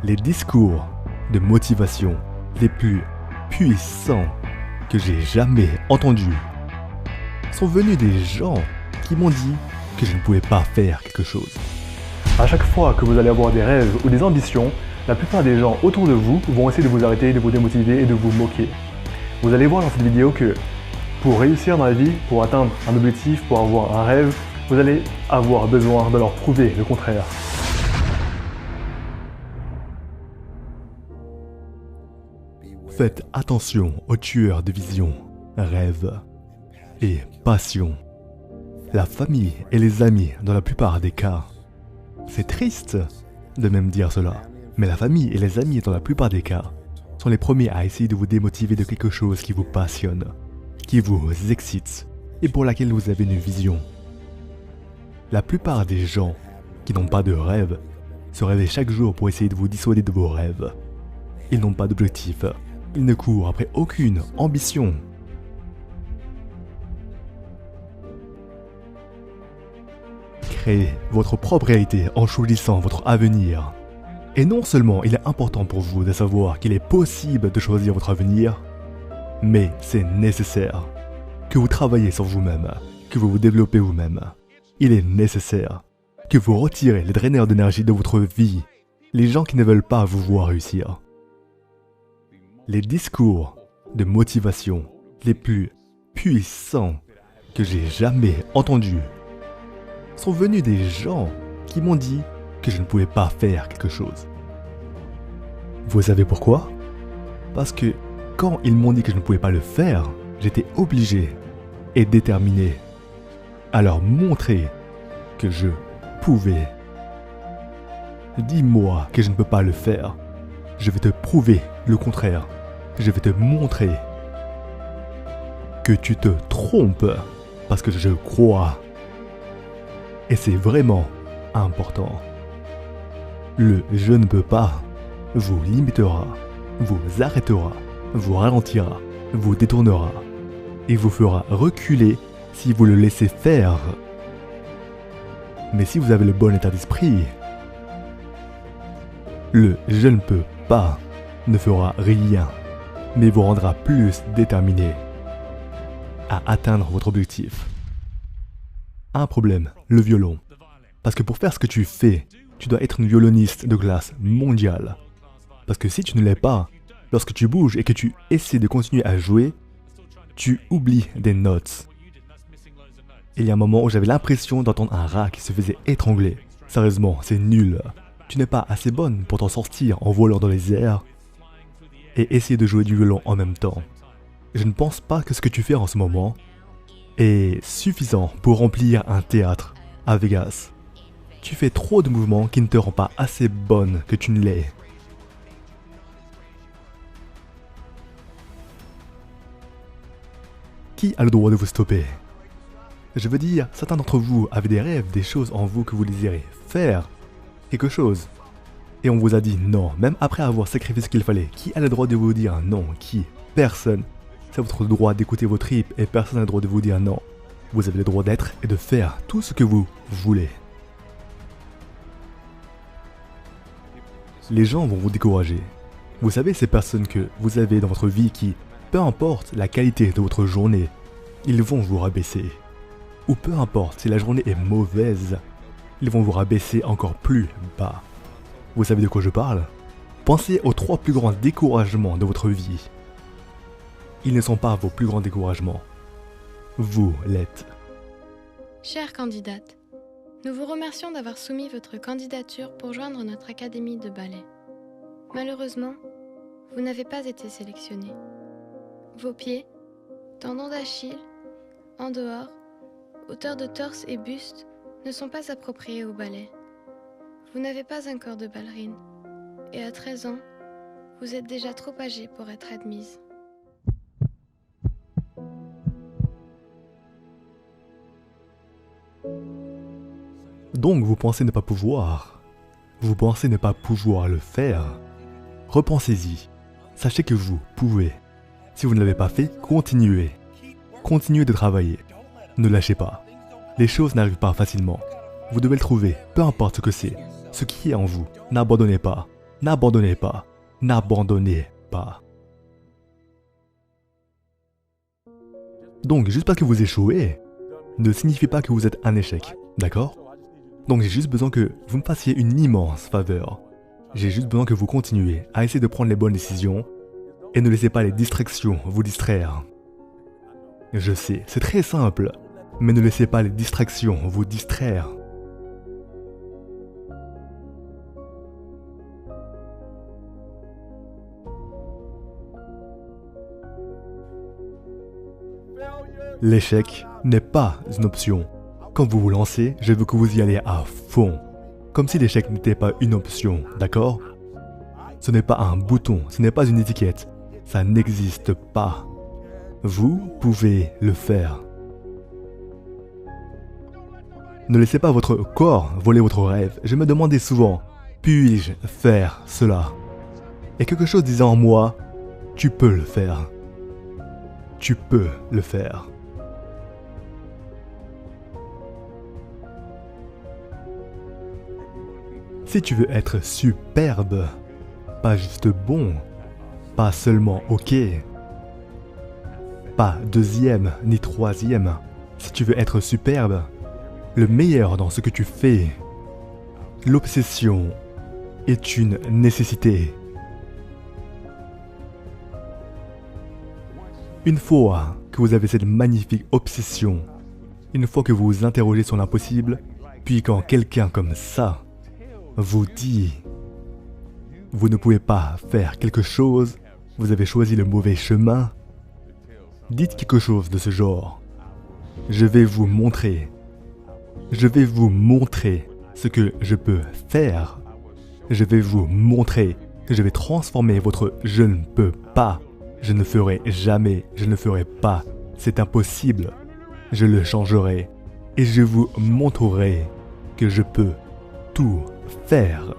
Les discours de motivation les plus puissants que j'ai jamais entendus sont venus des gens qui m'ont dit que je ne pouvais pas faire quelque chose. À chaque fois que vous allez avoir des rêves ou des ambitions, la plupart des gens autour de vous vont essayer de vous arrêter, de vous démotiver et de vous moquer. Vous allez voir dans cette vidéo que pour réussir dans la vie, pour atteindre un objectif, pour avoir un rêve, vous allez avoir besoin de leur prouver le contraire. Faites attention aux tueurs de vision, rêves et passion. La famille et les amis dans la plupart des cas. C'est triste de même dire cela, mais la famille et les amis dans la plupart des cas sont les premiers à essayer de vous démotiver de quelque chose qui vous passionne, qui vous excite et pour laquelle vous avez une vision. La plupart des gens qui n'ont pas de rêve se réveillent chaque jour pour essayer de vous dissuader de vos rêves. Ils n'ont pas d'objectif, ils ne courent après aucune ambition. Créez votre propre réalité en choisissant votre avenir. Et non seulement il est important pour vous de savoir qu'il est possible de choisir votre avenir, mais c'est nécessaire que vous travaillez sur vous-même, que vous vous développez vous-même. Il est nécessaire que vous retirez les draineurs d'énergie de votre vie, les gens qui ne veulent pas vous voir réussir. Les discours de motivation les plus puissants que j'ai jamais entendus sont venus des gens qui m'ont dit que je ne pouvais pas faire quelque chose. Vous savez pourquoi? Parce que quand ils m'ont dit que je ne pouvais pas le faire, j'étais obligé et déterminé à leur montrer que je pouvais. Dis-moi que je ne peux pas le faire. Je vais te prouver le contraire. Je vais te montrer que tu te trompes parce que je crois. Et c'est vraiment important. Le « je ne peux pas » vous limitera, vous arrêtera, vous ralentira, vous détournera et vous fera reculer si vous le laissez faire. Mais si vous avez le bon état d'esprit, le « je ne peux pas » ne fera rien, mais vous rendra plus déterminé à atteindre votre objectif. Un problème, le violon. Parce que pour faire ce que tu fais, tu dois être une violoniste de classe mondiale. Parce que si tu ne l'es pas, lorsque tu bouges et que tu essaies de continuer à jouer, tu oublies des notes. Il y a un moment où j'avais l'impression d'entendre un rat qui se faisait étrangler. Sérieusement, c'est nul. Tu n'es pas assez bonne pour t'en sortir en volant dans les airs et essayer de jouer du violon en même temps. Je ne pense pas que ce que tu fais en ce moment est suffisant pour remplir un théâtre à Vegas. Tu fais trop de mouvements qui ne te rendent pas assez bonne que tu ne l'es. Qui a le droit de vous stopper? Je veux dire, certains d'entre vous avaient des rêves, des choses en vous que vous désirez faire quelque chose. Et on vous a dit non, même après avoir sacrifié ce qu'il fallait. Qui a le droit de vous dire non? Qui? Personne. C'est votre droit d'écouter vos tripes et personne n'a le droit de vous dire non. Vous avez le droit d'être et de faire tout ce que vous voulez. Les gens vont vous décourager. Vous savez, ces personnes que vous avez dans votre vie qui, peu importe la qualité de votre journée, ils vont vous rabaisser. Ou peu importe si la journée est mauvaise, ils vont vous rabaisser encore plus bas. Vous savez de quoi je parle? Pensez aux 3 plus grands découragements de votre vie. Ils ne sont pas vos plus grands découragements. Vous l'êtes. Chère candidate, nous vous remercions d'avoir soumis votre candidature pour joindre notre académie de ballet. Malheureusement, vous n'avez pas été sélectionnée. Vos pieds, tendons d'Achille, en dehors, hauteur de torse et buste ne sont pas appropriés au ballet. Vous n'avez pas un corps de ballerine, et à 13 ans, vous êtes déjà trop âgée pour être admise. Donc vous pensez ne pas pouvoir. Vous pensez ne pas pouvoir le faire. Repensez-y. Sachez que vous pouvez. Si vous ne l'avez pas fait, continuez. Continuez de travailler. Ne lâchez pas. Les choses n'arrivent pas facilement. Vous devez le trouver, peu importe ce que c'est. Ce qui est en vous, n'abandonnez pas. N'abandonnez pas. N'abandonnez pas. Donc, juste parce que vous échouez, ne signifie pas que vous êtes un échec, d'accord? Donc j'ai juste besoin que vous me fassiez une immense faveur. J'ai juste besoin que vous continuiez à essayer de prendre les bonnes décisions et ne laissez pas les distractions vous distraire. Je sais, c'est très simple, mais ne laissez pas les distractions vous distraire. L'échec n'est pas une option. Quand vous vous lancez, je veux que vous y allez à fond. Comme si l'échec n'était pas une option, d'accord? Ce n'est pas un bouton, ce n'est pas une étiquette. Ça n'existe pas. Vous pouvez le faire. Ne laissez pas votre corps voler votre rêve. Je me demandais souvent, puis-je faire cela? Et quelque chose disait en moi, tu peux le faire. Tu peux le faire. Si tu veux être superbe, pas juste bon, pas seulement ok, pas deuxième ni troisième, si tu veux être superbe, le meilleur dans ce que tu fais, l'obsession est une nécessité. Une fois que vous avez cette magnifique obsession, une fois que vous vous interrogez sur l'impossible, puis quand quelqu'un comme ça vous dit « Vous ne pouvez pas faire quelque chose, vous avez choisi le mauvais chemin », dites quelque chose de ce genre. Je vais vous montrer. Je vais vous montrer ce que je peux faire. Je vais vous montrer que je vais transformer votre « je ne peux pas ». Je ne ferai jamais, je ne ferai pas. C'est impossible. Je le changerai et je vous montrerai que je peux tout faire.